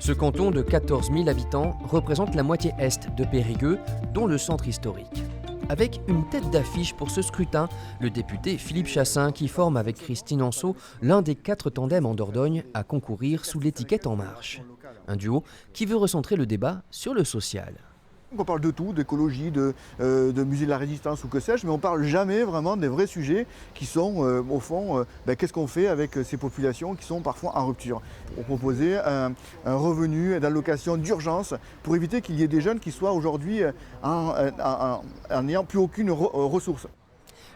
Ce canton de 14 000 habitants représente la moitié est de Périgueux, dont le centre historique. Avec une tête d'affiche pour ce scrutin, le député Philippe Chassin qui forme avec Christine Anceau l'un des 4 tandems en Dordogne à concourir sous l'étiquette En Marche. Un duo qui veut recentrer le débat sur le social. On parle de tout, d'écologie, de musée de la résistance ou que sais-je, mais on ne parle jamais vraiment des vrais sujets qui sont, au fond, qu'est-ce qu'on fait avec ces populations qui sont parfois en rupture. On proposait un revenu d'allocation d'urgence pour éviter qu'il y ait des jeunes qui soient aujourd'hui en n'ayant plus aucune ressource.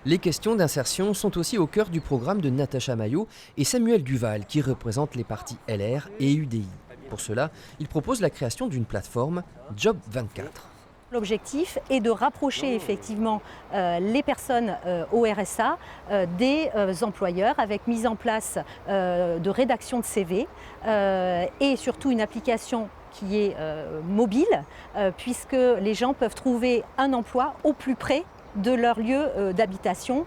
Les questions d'insertion sont aussi au cœur du programme de Natacha Maillot et Samuel Duval qui représentent les partis LR et UDI. Pour cela, il propose la création d'une plateforme Job 24. L'objectif est de rapprocher effectivement les personnes au RSA des employeurs avec mise en place de rédaction de CV et surtout une application qui est mobile puisque les gens peuvent trouver un emploi au plus près de leur lieu d'habitation.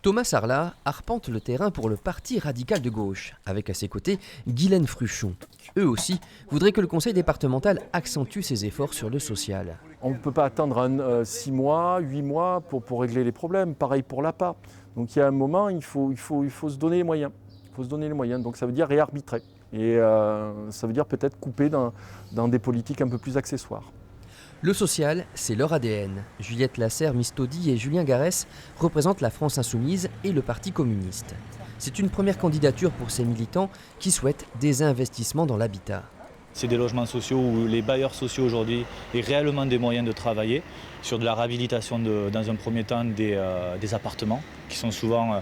Thomas Sarlat arpente le terrain pour le Parti radical de gauche, avec à ses côtés Guylaine Fruchon. Eux aussi voudraient que le conseil départemental accentue ses efforts sur le social. On ne peut pas attendre 6 mois, 8 mois pour régler les problèmes. Pareil pour l'APA. Donc il y a un moment, il faut se donner les moyens. Il faut se donner les moyens. Donc ça veut dire réarbitrer. Et ça veut dire peut-être couper dans des politiques un peu plus accessoires. Le social, c'est leur ADN. Juliette Lasserre-Mistaudy et Julien Garès représentent la France Insoumise et le Parti communiste. C'est une première candidature pour ces militants qui souhaitent des investissements dans l'habitat. C'est des logements sociaux où les bailleurs sociaux aujourd'hui aient réellement des moyens de travailler sur de la réhabilitation dans un premier temps des appartements qui sont souvent,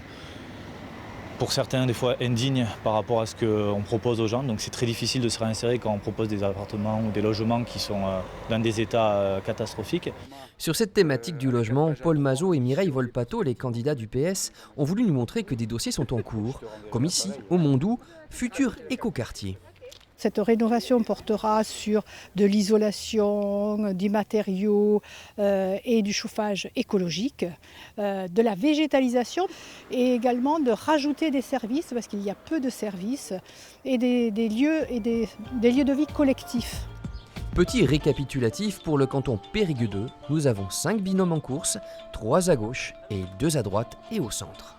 pour certains, des fois indignes par rapport à ce qu'on propose aux gens. Donc c'est très difficile de se réinsérer quand on propose des appartements ou des logements qui sont dans des états catastrophiques. Sur cette thématique du logement, Paul Mazot et Mireille Volpato, les candidats du PS, ont voulu nous montrer que des dossiers sont en cours, comme ici, au Mondou, futur écoquartier. Cette rénovation portera sur de l'isolation, du matériau et du chauffage écologique, de la végétalisation et également de rajouter des services, parce qu'il y a peu de services, et des lieux de vie collectifs. Petit récapitulatif pour le canton Périgueux 2, nous avons 5 binômes en course, 3 à gauche et 2 à droite et au centre.